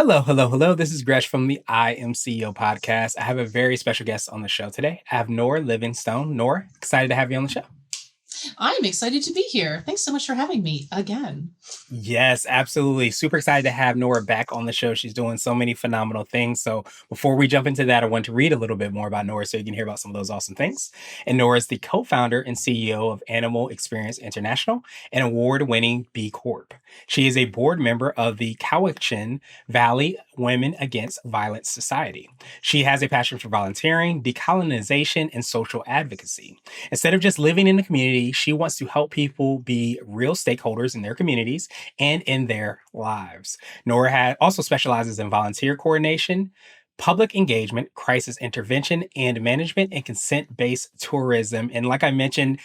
Hello, hello, hello. This is Gresh from the I Am CEO podcast. I have a very special guest on the show today. I have Nora Livingstone. Nora, excited to have you on the show. I'm excited to be here. Thanks so much for having me again. Yes, absolutely. Super excited to have Nora back on the show. She's doing so many phenomenal things. So before we jump into that, I want to read a little bit more about Nora so you can hear about some of those awesome things. And Nora is the co-founder and CEO of Animal Experience International, an award-winning B Corp. She is a board member of the Cowichan Valley Women Against Violence Society. She has a passion for volunteering, decolonization, and social advocacy. Instead of just living in the community, she wants to help people be real stakeholders in their communities and in their lives. Nora also specializes in volunteer coordination, public engagement, crisis intervention, and management and consent based tourism. And like I mentioned,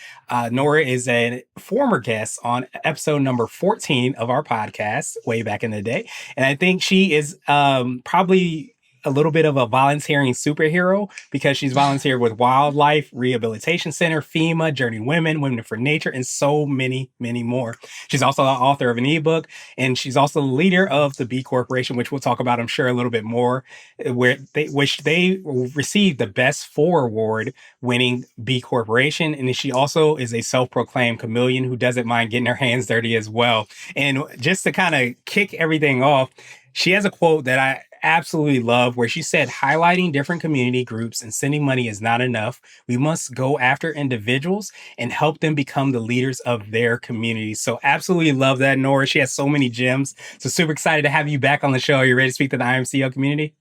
Nora is a former guest on episode number 14 of our podcast way back in the day. And I think she is probably a little bit of a volunteering superhero because she's volunteered with Wildlife Rehabilitation Center, FEMA, Journey Women, Women for Nature, and so many, many more. She's also the author of an ebook, and she's also the leader of the B Corporation, which we'll talk about, I'm sure, a little bit more, which they received the Best For Award winning B Corporation. And she also is a self-proclaimed chameleon who doesn't mind getting her hands dirty as well. And just to kind of kick everything off, she has a quote that I absolutely love where she said, highlighting different community groups and sending money is not enough. We must go after individuals and help them become the leaders of their communities. So absolutely love that, Nora. She has so many gems. So super excited to have you back on the show. Are you ready to speak to the IMCO community?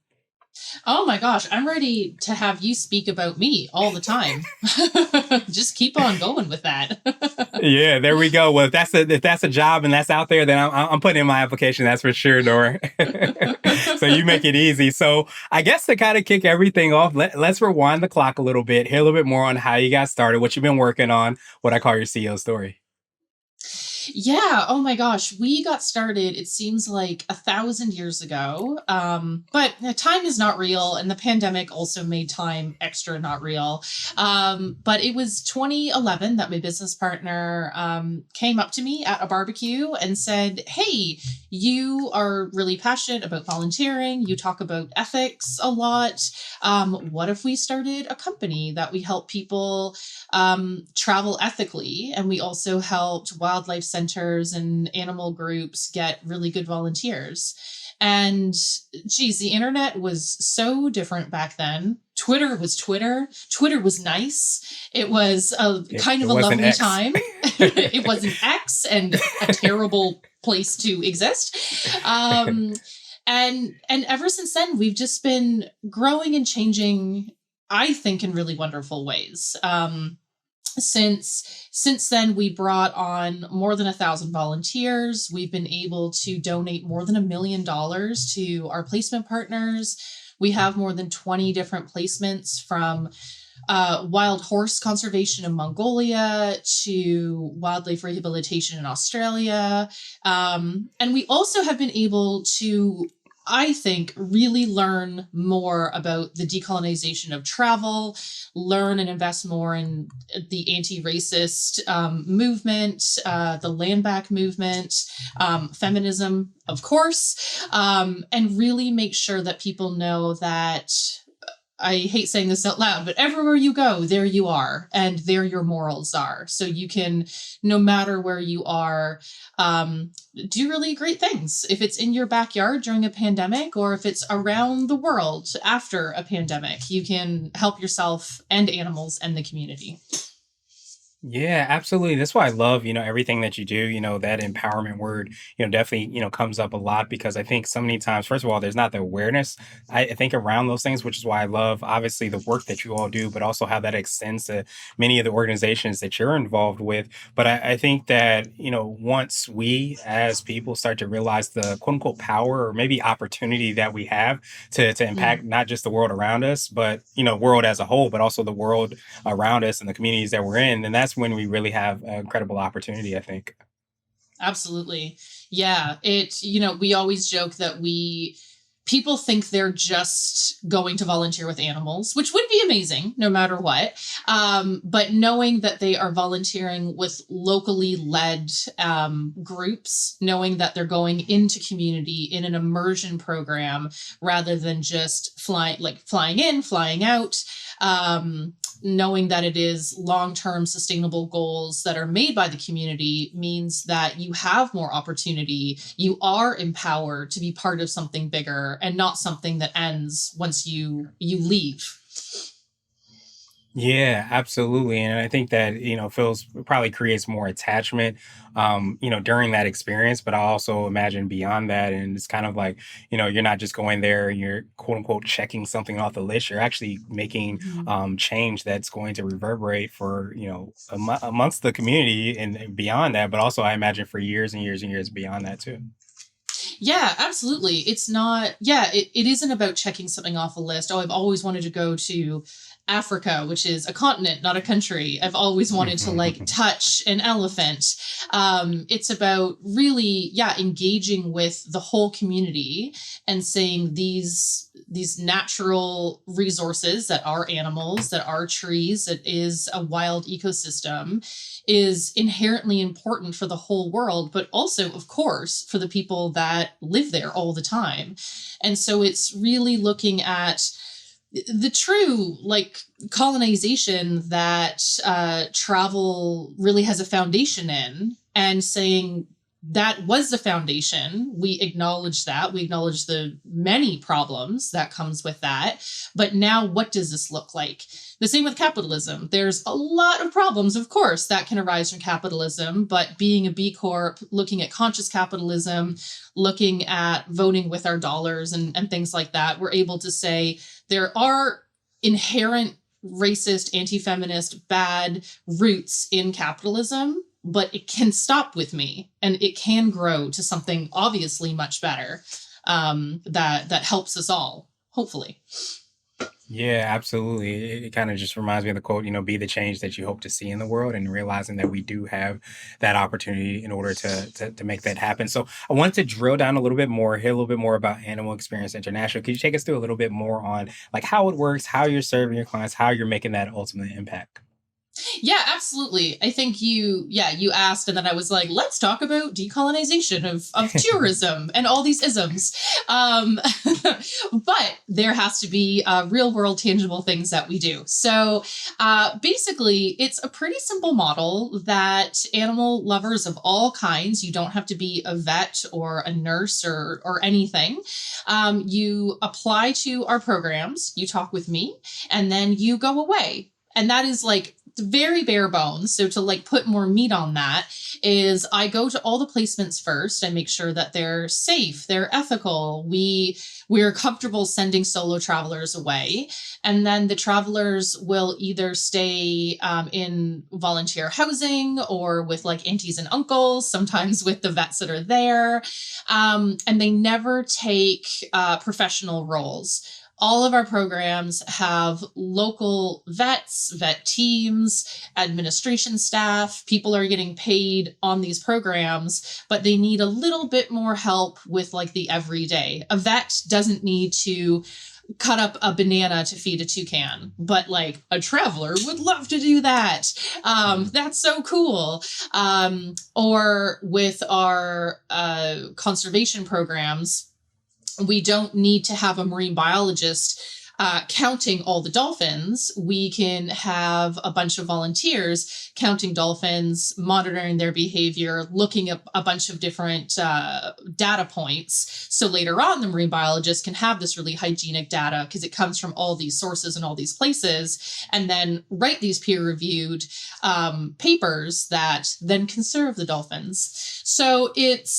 Oh my gosh, I'm ready to have you speak about me all the time. Just keep on going with that. Yeah, there we go. Well, if that's a job and that's out there, then I'm putting in my application. That's for sure, Nora. So you make it easy. So I guess to kind of kick everything off, let's rewind the clock a little bit, hear a little bit more on how you got started, what you've been working on, what I call your CEO story. Yeah. Oh my gosh. We got started, it seems like 1,000 years ago. But time is not real. And the pandemic also made time extra not real. But it was 2011 that my business partner came up to me at a barbecue and said, "Hey, you are really passionate about volunteering. You talk about ethics a lot. What if we started a company that we help people travel ethically, and we also helped wildlife centers and animal groups get really good volunteers." And geez, the internet was so different back then. Twitter was Twitter. Twitter was nice. It was a kind It of a wasn't lovely X. time. It was an X and a terrible place to exist. And ever since then, we've just been growing and changing, I think, in really wonderful ways. Since then, we brought on more than 1,000 volunteers. We've been able to donate more than $1 million to our placement partners. We have more than 20 different placements, from wild horse conservation in Mongolia to wildlife rehabilitation in Australia. And we also have been able to, I think, really learn more about the decolonization of travel, learn and invest more in the anti-racist movement, the land back movement, feminism, of course, and really make sure that people know that, I hate saying this out loud, but everywhere you go, there you are, and there your morals are. So you can, no matter where you are, do really great things. If it's in your backyard during a pandemic, or if it's around the world after a pandemic, you can help yourself and animals and the community. Yeah, absolutely. That's why I love, everything that you do, that empowerment word, definitely, comes up a lot because I think so many times, first of all, there's not the awareness, I think, around those things, which is why I love, obviously, the work that you all do, but also how that extends to many of the organizations that you're involved with. But I think that, once we as people start to realize the quote unquote power or maybe opportunity that we have to impact Mm, not just the world around us, but, world as a whole, but also the world around us and the communities that we're in, then that's when we really have an incredible opportunity, I think. absolutely. Yeah. We always joke that we people think they're just going to volunteer with animals, which would be amazing no matter what. But knowing that they are volunteering with locally led groups, knowing that they're going into community in an immersion program rather than just flying in, flying out. Knowing that it is long-term sustainable goals that are made by the community means that you have more opportunity. You are empowered to be part of something bigger and not something that ends once you leave. Yeah, absolutely. And I think that, feels probably creates more attachment, during that experience. But I also imagine beyond that. And it's kind of like, you're not just going there and you're quote unquote checking something off the list. You're actually making Mhm. change that's going to reverberate for, amongst the community and beyond that. But also, I imagine for years and years and years beyond that too. Yeah, absolutely. It's not, yeah, it isn't about checking something off a list. Oh, I've always wanted to go to Africa, which is a continent, not a country. I've always wanted to like touch an elephant. It's about really, yeah, engaging with the whole community and saying these natural resources that are animals, that are trees, that is a wild ecosystem is inherently important for the whole world, but also, of course, for the people that live there all the time. And so it's really looking at the true like colonization that travel really has a foundation in and saying that was the foundation. We acknowledge that. We acknowledge the many problems that comes with that. But now what does this look like? The same with capitalism. There's a lot of problems, of course, that can arise from capitalism, but being a B Corp, looking at conscious capitalism, looking at voting with our dollars and things like that, we're able to say there are inherent racist, anti-feminist, bad roots in capitalism, but it can stop with me and it can grow to something obviously much better that helps us all, hopefully. Yeah, absolutely. It kind of just reminds me of the quote, be the change that you hope to see in the world, and realizing that we do have that opportunity in order to make that happen. So I wanted to drill down a little bit more, hear a little bit more about Animal Experience International. Could you take us through a little bit more on like how it works, how you're serving your clients, how you're making that ultimate impact? Yeah, absolutely. I think you asked, and then I was like, let's talk about decolonization of tourism and all these isms. Um, but there has to be real world tangible things that we do. So basically, it's a pretty simple model that animal lovers of all kinds, you don't have to be a vet or a nurse or anything. You apply to our programs, you talk with me, and then you go away. And that is like very bare bones. So to like put more meat on that is I go to all the placements first. I make sure that they're safe, they're ethical. We're comfortable sending solo travelers away. And then the travelers will either stay in volunteer housing or with like aunties and uncles, sometimes with the vets that are there. And they never take professional roles. All of our programs have local vets, vet teams, administration staff. People are getting paid on these programs, but they need a little bit more help with like the everyday. A vet doesn't need to cut up a banana to feed a toucan, but like a traveler would love to do that. That's so cool. Or with our conservation programs, we don't need to have a marine biologist counting all the dolphins. We can have a bunch of volunteers counting dolphins, monitoring their behavior, looking at a bunch of different data points. So later on, the marine biologist can have this really hygienic data because it comes from all these sources and all these places, and then write these peer-reviewed papers that then conserve the dolphins. So it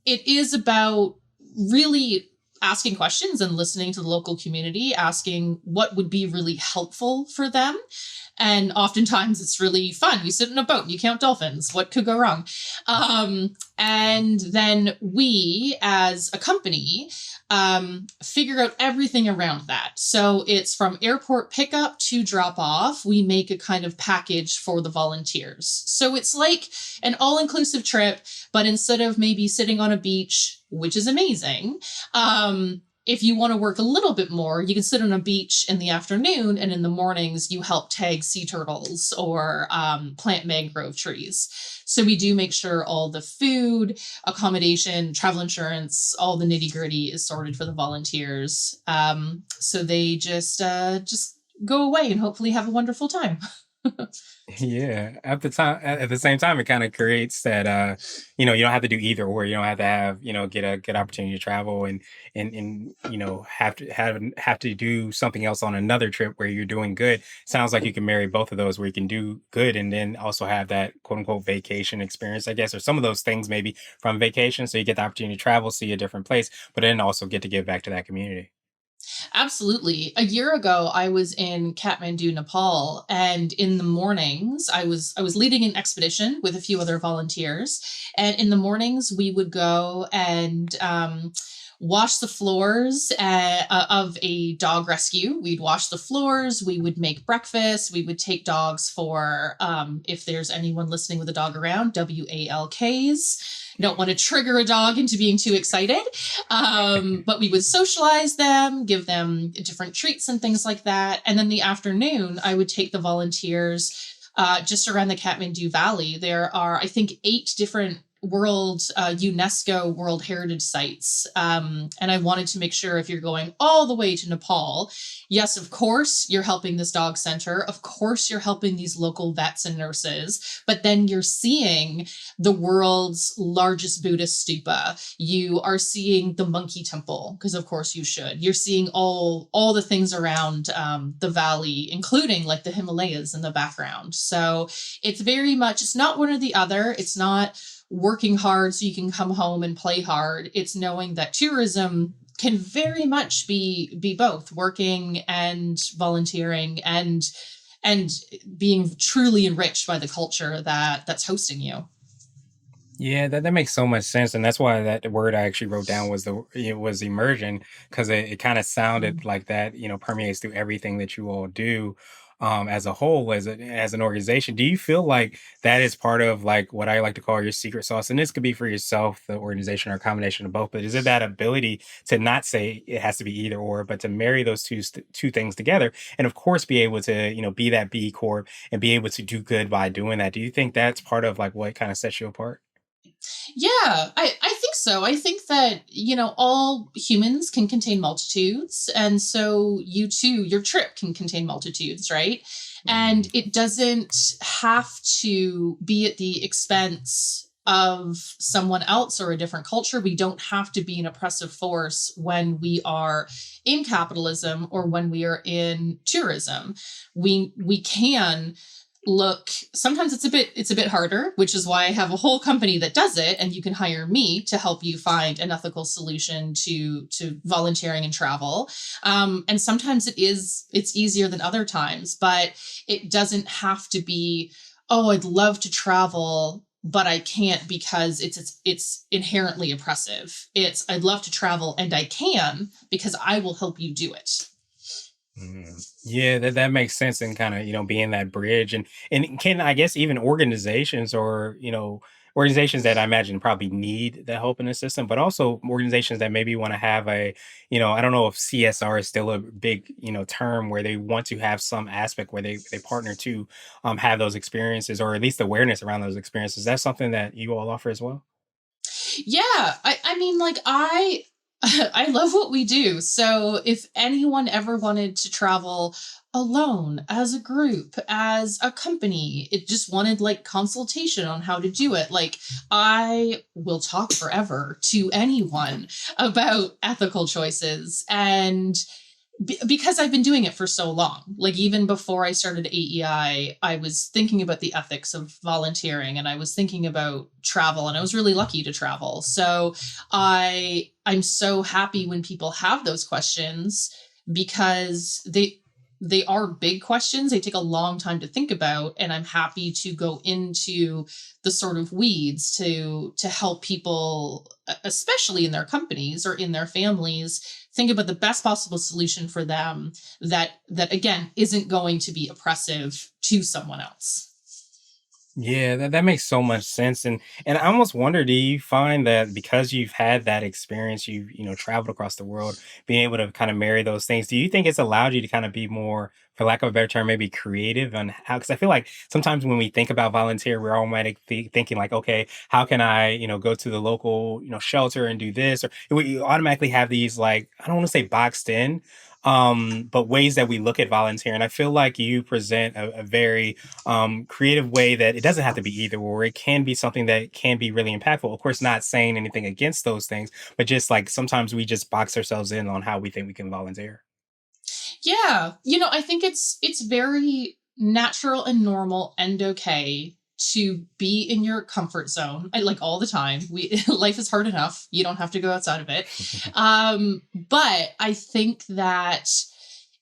is about really asking questions and listening to the local community, asking what would be really helpful for them. And oftentimes it's really fun. You sit in a boat, you count dolphins. What could go wrong? And then we, as a company, figure out everything around that. So it's from airport pickup to drop off. We make a kind of package for the volunteers. So it's like an all-inclusive trip, but instead of maybe sitting on a beach, which is amazing, if you want to work a little bit more, you can sit on a beach in the afternoon, and in the mornings you help tag sea turtles or plant mangrove trees. So we do make sure all the food, accommodation, travel insurance, all the nitty gritty is sorted for the volunteers. So they just go away and hopefully have a wonderful time. Yeah, at the same time, it kind of creates that you don't have to do either or. You don't have to have get a good opportunity to travel and have to do something else on another trip where you're doing good. Sounds like you can marry both of those, where you can do good and then also have that quote unquote vacation experience, I guess, or some of those things maybe from vacation. So you get the opportunity to travel, see a different place, but then also get to give back to that community. Absolutely. A year ago, I was in Kathmandu, Nepal, and in the mornings, I was leading an expedition with a few other volunteers, and in the mornings we would go and wash the floors of a dog rescue. We'd wash the floors. We would make breakfast. We would take dogs for if there's anyone listening with a dog around, WALKs. Don't want to trigger a dog into being too excited. But we would socialize them, give them different treats and things like that. And then the afternoon, I would take the volunteers just around the Kathmandu Valley. There are, I think, 8 different UNESCO World Heritage Sites. And I wanted to make sure if you're going all the way to Nepal, yes, of course, you're helping this dog center. Of course, you're helping these local vets and nurses, but then you're seeing the world's largest Buddhist stupa. You are seeing the monkey temple, because of course you should. You're seeing all the things around the valley, including like the Himalayas in the background. So it's very much, it's not one or the other. It's not working hard so you can come home and play hard. It's knowing that tourism can very much be both working and volunteering and being truly enriched by the culture that's hosting you. Yeah, that makes so much sense, and that's why that word I actually wrote down was it was immersion, because it kind of sounded like that permeates through everything that you all do, as a whole, as an organization. Do you feel like that is part of like what I like to call your secret sauce? And this could be for yourself, the organization, or a combination of both. But is it that ability to not say it has to be either or, but to marry those two things together, and of course be able to be that B Corp and be able to do good by doing that? Do you think that's part of like what kind of sets you apart? Yeah, I think so. I think that, all humans can contain multitudes. And so you too, your trip can contain multitudes, right? And Mhm. it doesn't have to be at the expense of someone else or a different culture. We don't have to be an oppressive force when we are in capitalism or when we are in tourism. We can look, sometimes it's a bit harder, which is why I have a whole company that does it, and you can hire me to help you find an ethical solution to volunteering and travel. And sometimes it's easier than other times, but it doesn't have to be, oh, I'd love to travel but I can't because it's inherently oppressive. It's, I'd love to travel and I can because I will help you do it. Yeah, that makes sense, and kind of being that bridge, and can, I guess, even organizations, or organizations that I imagine probably need the help in the system, but also organizations that maybe want to have a I don't know if CSR is still a big term, where they want to have some aspect where they partner to have those experiences, or at least awareness around those experiences. That's something that you all offer as well. Yeah, I mean, like I love what we do. So if anyone ever wanted to travel alone, as a group, as a company, it just wanted like consultation on how to do it. Like I will talk forever to anyone about ethical choices and because I've been doing it for so long. Like even before I started AEI, I was thinking about the ethics of volunteering and I was thinking about travel and I was really lucky to travel. So I'm so happy when people have those questions because they are big questions. They take a long time to think about and I'm happy to go into the sort of weeds to help people especially in their companies or in their families think about the best possible solution for them that again isn't going to be oppressive to someone else. Yeah, that makes so much sense. And I almost wonder, do you find that because you've had that experience, you've, traveled across the world, being able to kind of marry those things, do you think it's allowed you to kind of be more, for lack of a better term, maybe creative on how, because I feel like sometimes when we think about volunteer, we're automatically thinking like, okay, how can I, go to the local, shelter and do this? Or we automatically have these like, I don't want to say boxed in, but ways that we look at volunteer. And I feel like you present a very creative way that it doesn't have to be either or. It can be something that can be really impactful. Of course, not saying anything against those things, but just like sometimes we just box ourselves in on how we think we can volunteer. Yeah, I think it's very natural and normal and okay to be in your comfort zone. I like all the time. We life is hard enough. You don't have to go outside of it. But I think that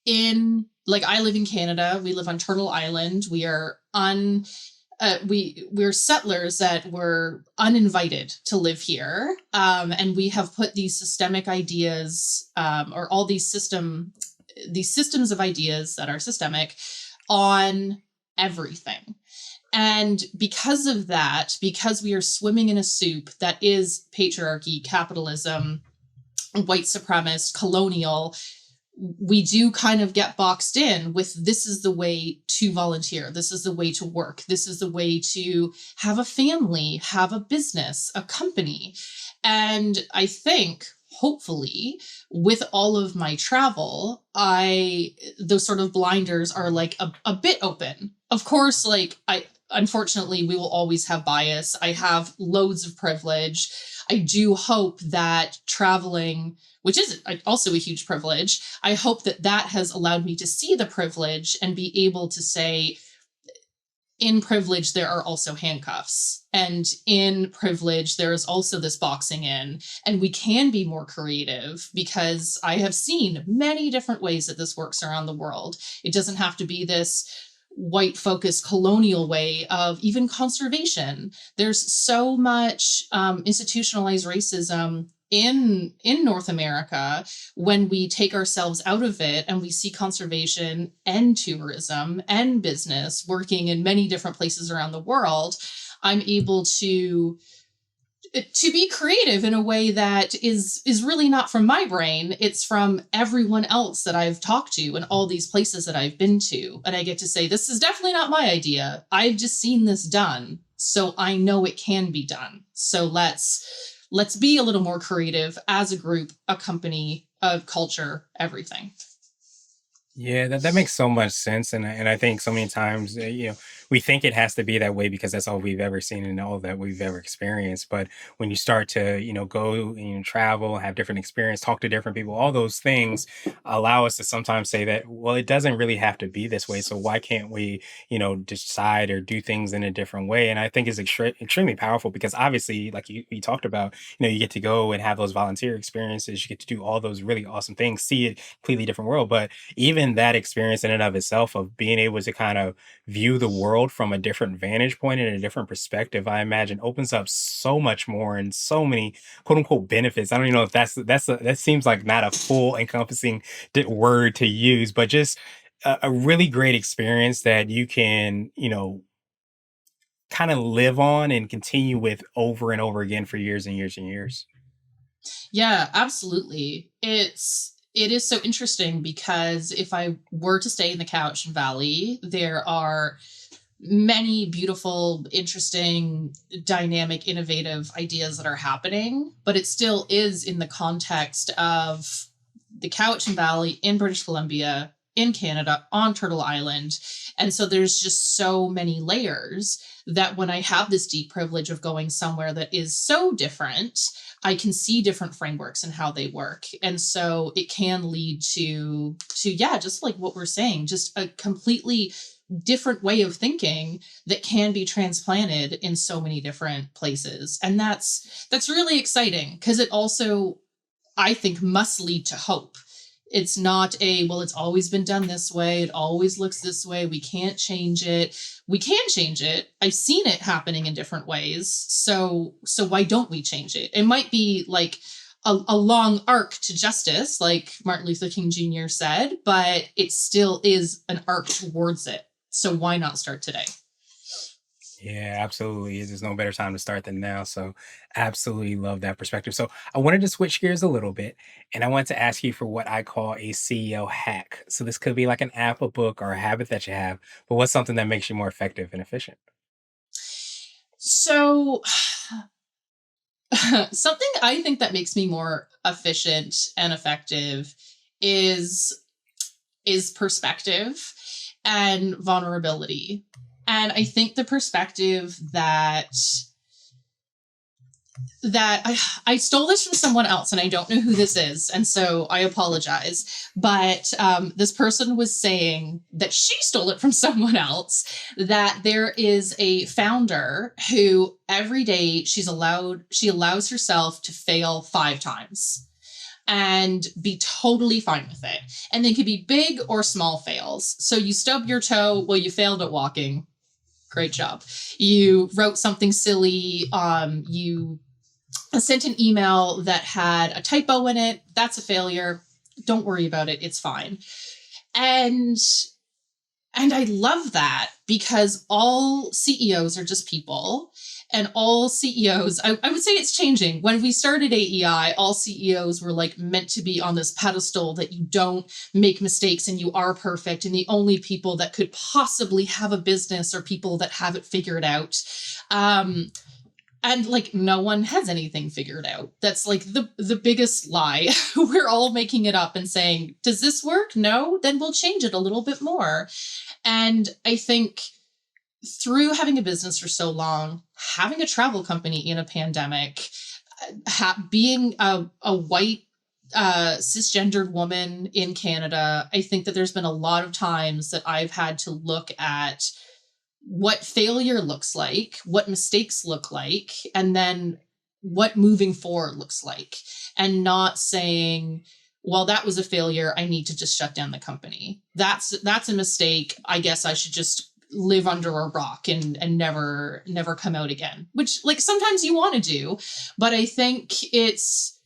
in like I live in Canada, we live on Turtle Island. We are we're settlers that were uninvited to live here, and we have put these systemic ideas, or all these systems of ideas that are systemic on everything. And because of that, because we are swimming in a soup that is patriarchy, capitalism, white supremacist, colonial, we do kind of get boxed in with this is the way to volunteer. This is the way to work. This is the way to have a family, have a business, a company. And I think hopefully with all of my travel, those sort of blinders are like a bit open. Of course, like unfortunately, we will always have bias. I have loads of privilege. I do hope that traveling, which is also a huge privilege, I hope that that has allowed me to see the privilege and be able to say, in privilege, there are also handcuffs. And in privilege, there is also this boxing in. And we can be more creative because I have seen many different ways that this works around the world. It doesn't have to be this white focused colonial way of even conservation. There's so much institutionalized racism in North America. When we take ourselves out of it and we see conservation and tourism and business working in many different places around the world, I'm able to be creative in a way that is really not from my brain. It's from everyone else that I've talked to and all these places that I've been to, and I get to say, this is definitely not my idea. I've just seen this done, so I know it can be done. So let's be a little more creative as a group, a company, a culture, everything. Yeah, that makes so much sense, and I think so many times, we think it has to be that way because that's all we've ever seen and all that we've ever experienced. But when you start to, go and travel, have different experience, talk to different people, all those things allow us to sometimes say that, well, it doesn't really have to be this way. So why can't we, decide or do things in a different way? And I think it's extremely powerful because obviously, like you talked about, you get to go and have those volunteer experiences, you get to do all those really awesome things, see a completely different world, but even that experience in and of itself of being able to kind of view the world from a different vantage point and a different perspective, I imagine opens up so much more and so many quote unquote benefits. I don't even know if that seems like not a full encompassing word to use, but just a really great experience that you can, kind of live on and continue with over and over again for years and years and years. Yeah, absolutely. It is so interesting because if I were to stay in the Couch Valley, there are many beautiful, interesting, dynamic, innovative ideas that are happening, but it still is in the context of the Cowichan Valley in British Columbia, in Canada, on Turtle Island. And so there's just so many layers that when I have this deep privilege of going somewhere that is so different, I can see different frameworks and how they work. And so it can lead to yeah, just like what we're saying, just a completely different way of thinking that can be transplanted in so many different places. And that's really exciting because it also, I think, must lead to hope. It's not a, well, it's always been done this way. It always looks this way. We can't change it. We can change it. I've seen it happening in different ways. So why don't we change it? It might be like a long arc to justice, like Martin Luther King Jr. said, but it still is an arc towards it. So why not start today? Yeah, absolutely. There's no better time to start than now. So, absolutely love that perspective. So, I wanted to switch gears a little bit and I wanted to ask you for what I call a CEO hack. So, this could be like an app, a book, or a habit that you have, but what's something that makes you more effective and efficient? So, something I think that makes me more efficient and effective is perspective and vulnerability. And I think the perspective that I stole this from someone else and I don't know who this is. And so I apologize. But this person was saying that she stole it from someone else, that there is a founder who every day she allows herself to fail 5 times and be totally fine with it. And they could be big or small fails. So you stub your toe, well, you failed at walking. Great job. You wrote something silly. You sent an email that had a typo in it. That's a failure. Don't worry about it. It's fine. And I love that because all CEOs are just people. And all CEOs, I would say it's changing. When we started AEI, all CEOs were like meant to be on this pedestal that you don't make mistakes and you are perfect. And the only people that could possibly have a business are people that have it figured out. And like no one has anything figured out. That's like the biggest lie. We're all making it up and saying, does this work? No, then we'll change it a little bit more. And I think through having a business for so long, having a travel company in a pandemic, being a white cisgendered woman in Canada, I think that there's been a lot of times that I've had to look at what failure looks like, what mistakes look like, and then what moving forward looks like, and not saying, well, that was a failure, I need to just shut down the company. That's a mistake. I guess I should just live under a rock and never come out again, which like sometimes you want to do. But I think it's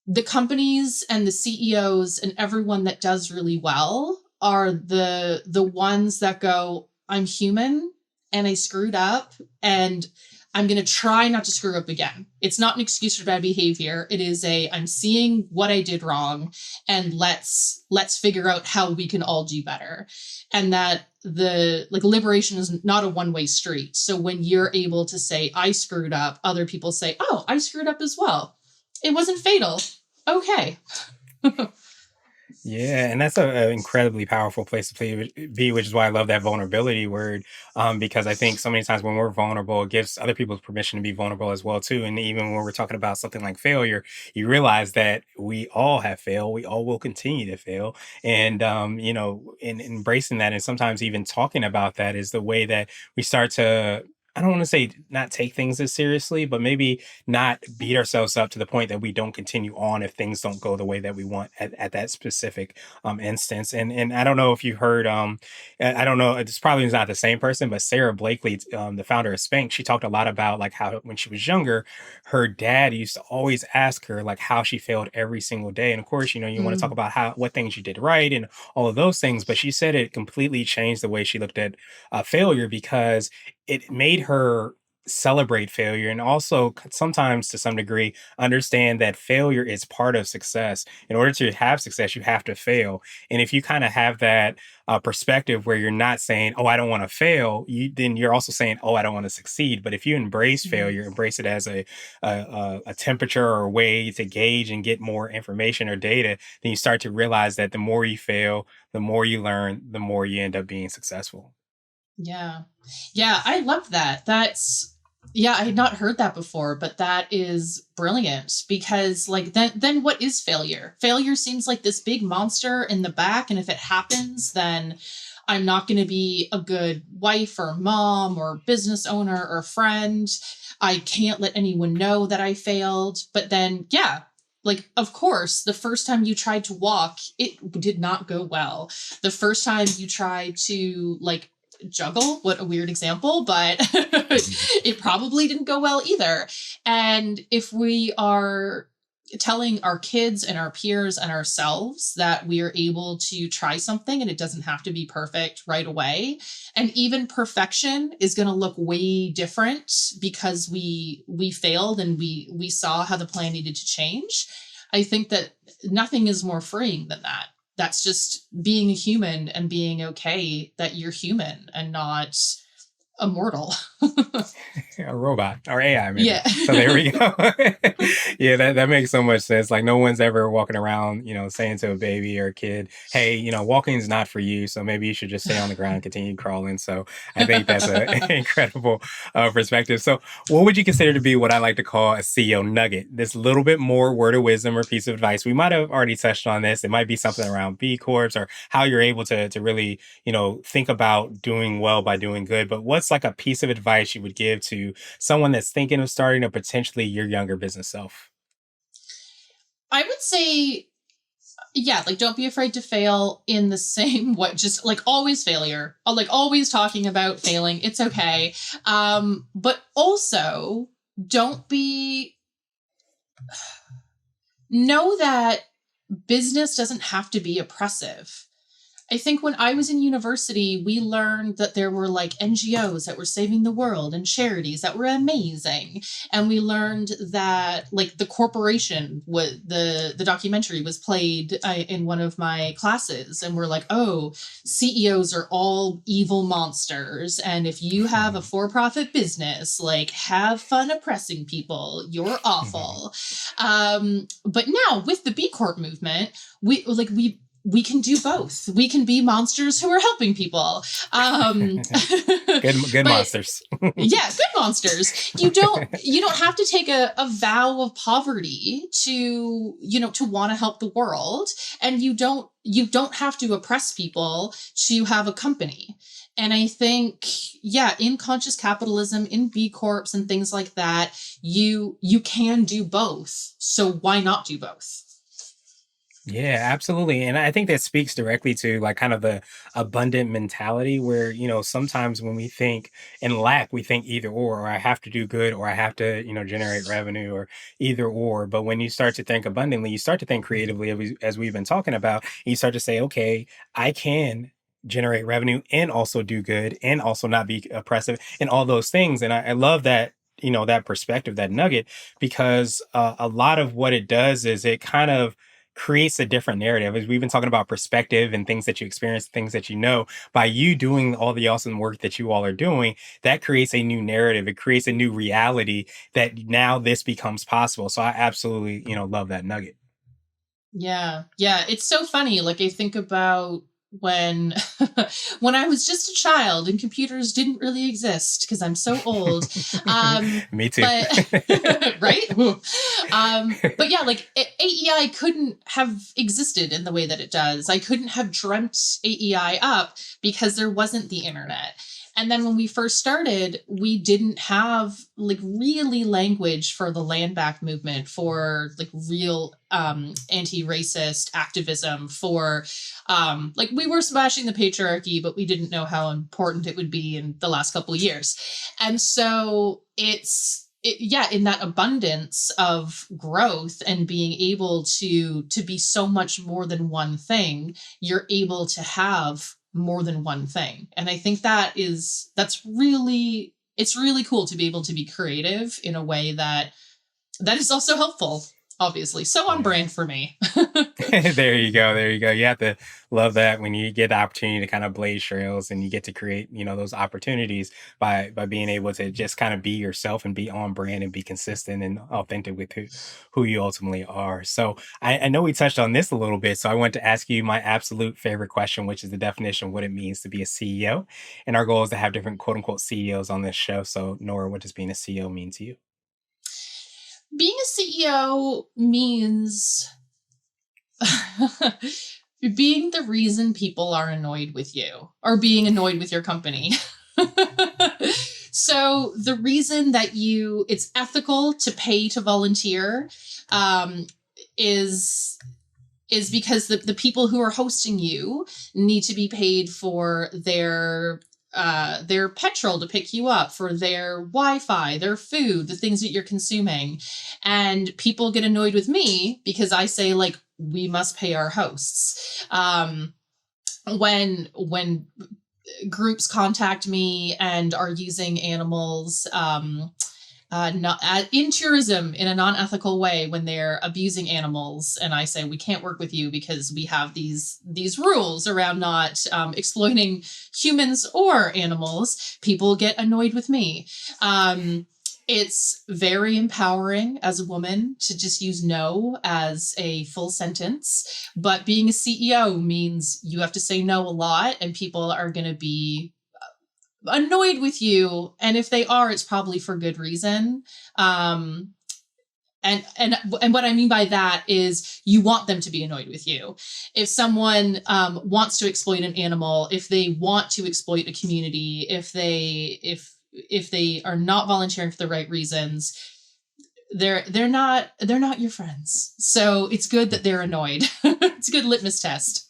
the companies and the CEOs and everyone that does really well are the ones that go, I'm human and I screwed up and I'm going to try not to screw up again. It's not an excuse for bad behavior. It is I'm seeing what I did wrong and let's figure out how we can all do better. And that the like liberation is not a one-way street. So when you're able to say I screwed up, other people say, "Oh, I screwed up as well. It wasn't fatal." Okay. Yeah, and that's a incredibly powerful place to be, which is why I love that vulnerability word. Because I think so many times when we're vulnerable, it gives other people permission to be vulnerable as well too. And even when we're talking about something like failure, you realize that we all have failed, we all will continue to fail, and in embracing that, and sometimes even talking about that is the way that we start to. I don't want to say not take things as seriously, but maybe not beat ourselves up to the point that we don't continue on if things don't go the way that we want at that specific instance. And I don't know if you heard I don't know, it's probably not the same person, but Sarah Blakely, the founder of Spank, she talked a lot about like how when she was younger, her dad used to always ask her like how she failed every single day. And of course, you want to talk Mm, about how what things you did right and all of those things, but she said it completely changed the way she looked at failure because it made her celebrate failure and also sometimes to some degree understand that failure is part of success. In order to have success you have to fail, and if you kind of have that perspective where you're not saying, oh, I don't want to fail, then you're also saying, oh, I don't want to succeed. But if you embrace mhm. failure, embrace it as a temperature or a way to gauge and get more information or data, then you start to realize that the more you fail, the more you learn, the more you end up being successful. Yeah. Yeah, I love that. Yeah, I had not heard that before, but that is brilliant because like then what is failure? Failure seems like this big monster in the back, and if it happens, then I'm not going to be a good wife or mom or business owner or friend. I can't let anyone know that I failed. But then yeah, like of course, the first time you tried to walk, it did not go well. The first time you tried to like juggle, what a weird example, but it probably didn't go well either. And if we are telling our kids and our peers and ourselves that we are able to try something and it doesn't have to be perfect right away. And even perfection is going to look way different because we failed and we saw how the plan needed to change. I think that nothing is more freeing than that. That's just being a human and being okay that you're human and not immortal. A robot or AI maybe. Yeah. So there we go. Yeah, that makes so much sense. Like no one's ever walking around, saying to a baby or a kid, "Hey, walking is not for you. So maybe you should just stay on the ground and continue crawling." So I think that's a incredible perspective. So what would you consider to be what I like to call a CEO nugget? This little bit more word of wisdom or piece of advice. We might have already touched on this. It might be something around B Corps or how you're able to really think about doing well by doing good. But what's like a piece of advice you would give to someone that's thinking of starting or potentially your younger business self? I would say, yeah, like don't be afraid to fail in the same way, just like always failure, like always talking about failing. It's okay. But also don't be, know that business doesn't have to be oppressive. I think when I was in university, we learned that there were like NGOs that were saving the world and charities that were amazing. And we learned that like the corporation, what the documentary was played in one of my classes. And we're like, oh, CEOs are all evil monsters. And if you have a for-profit business, like have fun oppressing people, you're awful. But now with the B Corp movement, we can do both. We can be monsters who are helping people. Good But monsters. yeah, good monsters. You don't have to take a vow of poverty to want to help the world. And you don't have to oppress people to have a company. And I think, yeah, in conscious capitalism, in B Corps and things like that, you can do both. So why not do both? Yeah, absolutely. And I think that speaks directly to like kind of the abundant mentality where, sometimes when we think in lack, we think either or I have to do good or I have to, generate revenue or either or. But when you start to think abundantly, you start to think creatively as we've been talking about, and you start to say, okay, I can generate revenue and also do good and also not be oppressive and all those things. And I love that, that perspective, that nugget, because a lot of what it does is it kind of creates a different narrative. As we've been talking about perspective and things that you experience, things that by you doing all the awesome work that you all are doing, that creates a new narrative. It creates a new reality that now this becomes possible. So I absolutely, love that nugget. Yeah. Yeah. It's so funny. Like I think about when when I was just a child and computers didn't really exist because I'm so old. Me too. But right? But yeah, like AEI couldn't have existed in the way that it does. I couldn't have dreamt AEI up because there wasn't the internet. And then when we first started, we didn't have like really language for the land back movement, for like real anti-racist activism, for like we were smashing the patriarchy, but we didn't know how important it would be in the last couple of years. And so yeah, in that abundance of growth and being able to be so much more than one thing, you're able to have more than one thing. And I think that's really, it's really cool to be able to be creative in a way that is also helpful, obviously. So on Yeah. brand for me. There you go. There you go. You have to love that when you get the opportunity to kind of blaze trails and you get to create, those opportunities by being able to just kind of be yourself and be on brand and be consistent and authentic with who you ultimately are. So I know we touched on this a little bit. So I want to ask you my absolute favorite question, which is the definition of what it means to be a CEO. And our goal is to have different quote unquote CEOs on this show. So Nora, what does being a CEO mean to you? Being a CEO means being the reason people are annoyed with you or being annoyed with your company. So the reason that it's ethical to pay to volunteer um, is because the people who are hosting you need to be paid for their their petrol to pick you up, for their Wi-Fi, their food, the things that you're consuming. And people get annoyed with me because I say, like, we must pay our hosts. When groups contact me and are using animals not, in tourism in a non-ethical way, when they're abusing animals, and I say we can't work with you because we have these rules around not exploiting humans or animals, people get annoyed with me. It's very empowering as a woman to just use no as a full sentence. But being a CEO means you have to say no a lot, and people are going to be annoyed with you. And if they are, it's probably for good reason. And what I mean by that is you want them to be annoyed with you. If someone wants to exploit an animal, if they want to exploit a community, if they are not volunteering for the right reasons, they're not your friends. So it's good that they're annoyed. It's a good litmus test.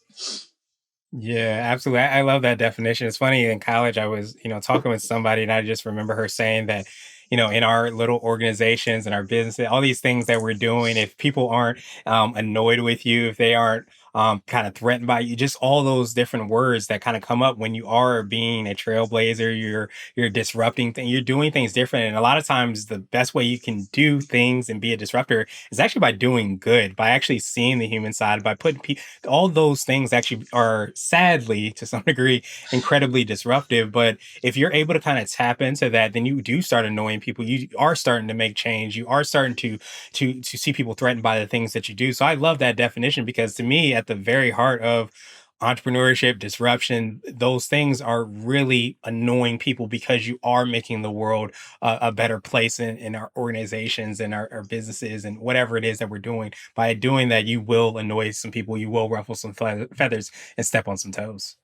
Yeah, absolutely. I love that definition. It's funny, in college, I was, talking with somebody, and I just remember her saying that, in our little organizations and our businesses, all these things that we're doing, if people aren't annoyed with you, if they aren't kind of threatened by you, just all those different words that kind of come up when you are being a trailblazer, you're disrupting things, you're doing things different. And a lot of times the best way you can do things and be a disruptor is actually by doing good, by actually seeing the human side, by putting all those things actually are sadly to some degree incredibly disruptive. But if you're able to kind of tap into that, then you do start annoying people. You are starting to make change. You are starting to see people threatened by the things that you do. So I love that definition, because to me, at the very heart of entrepreneurship, disruption, those things are really annoying people, because you are making the world a better place in our organizations and our businesses and whatever it is that we're doing. By doing that, you will annoy some people, you will ruffle some feathers and step on some toes.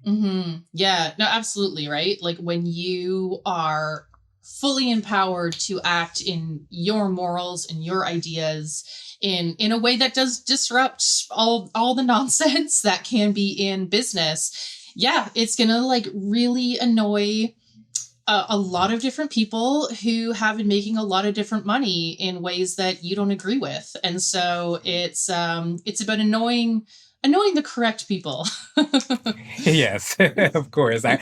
Yeah, no, absolutely. Right. Like when you are fully empowered to act in your morals and your ideas in a way that does disrupt all the nonsense that can be in business. Yeah, it's gonna like really annoy a lot of different people who have been making a lot of different money in ways that you don't agree with. And so it's about annoying the correct people. Yes, of course. I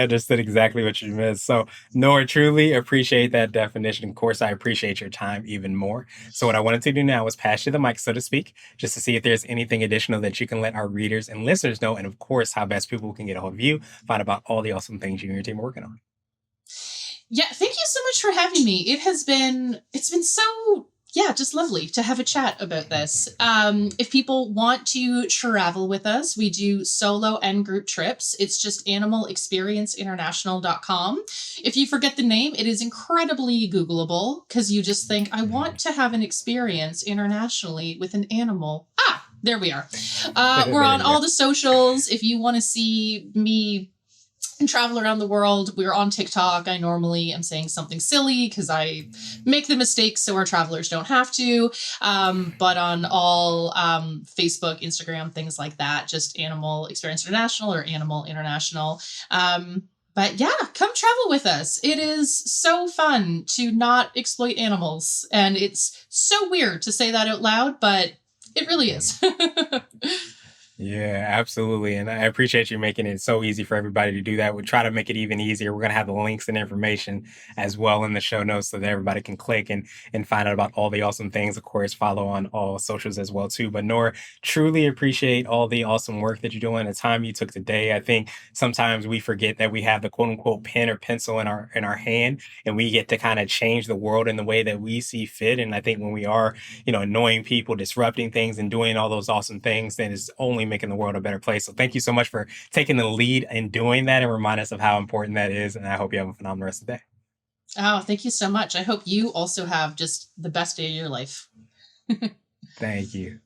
understood exactly what you meant. So, no, I truly appreciate that definition. Of course, I appreciate your time even more. So, what I wanted to do now was pass you the mic, so to speak, just to see if there's anything additional that you can let our readers and listeners know, and of course, how best people can get a hold of you, find about all the awesome things you and your team are working on. Yeah, thank you so much for having me. It's been so, yeah, just lovely to have a chat about this. If people want to travel with us, we do solo and group trips. It's just animalexperienceinternational.com. If you forget the name, it is incredibly Googleable, because you just think, I want to have an experience internationally with an animal. Ah, there we are. We're There on you go. all the socials. If you want to see me and travel around the world, we're on TikTok. I normally am saying something silly because I make the mistakes so our travelers don't have to. But on all Facebook, Instagram, things like that, just Animal Experience International or Animal International. But yeah, come travel with us. It is so fun to not exploit animals. And it's so weird to say that out loud, but it really is. Yeah, absolutely. And I appreciate you making it so easy for everybody to do that. We'll try to make it even easier. We're going to have the links and information as well in the show notes, so that everybody can click and find out about all the awesome things. Of course, follow on all socials as well too. But Nora, truly appreciate all the awesome work that you're doing, the time you took today. I think sometimes we forget that we have the quote unquote pen or pencil in our hand, and we get to kind of change the world in the way that we see fit. And I think when we are, annoying people, disrupting things, and doing all those awesome things, then it's only making the world a better place. So thank you so much for taking the lead in doing that and remind us of how important that is. And I hope you have a phenomenal rest of the day. Oh, thank you so much. I hope you also have just the best day of your life. Thank you.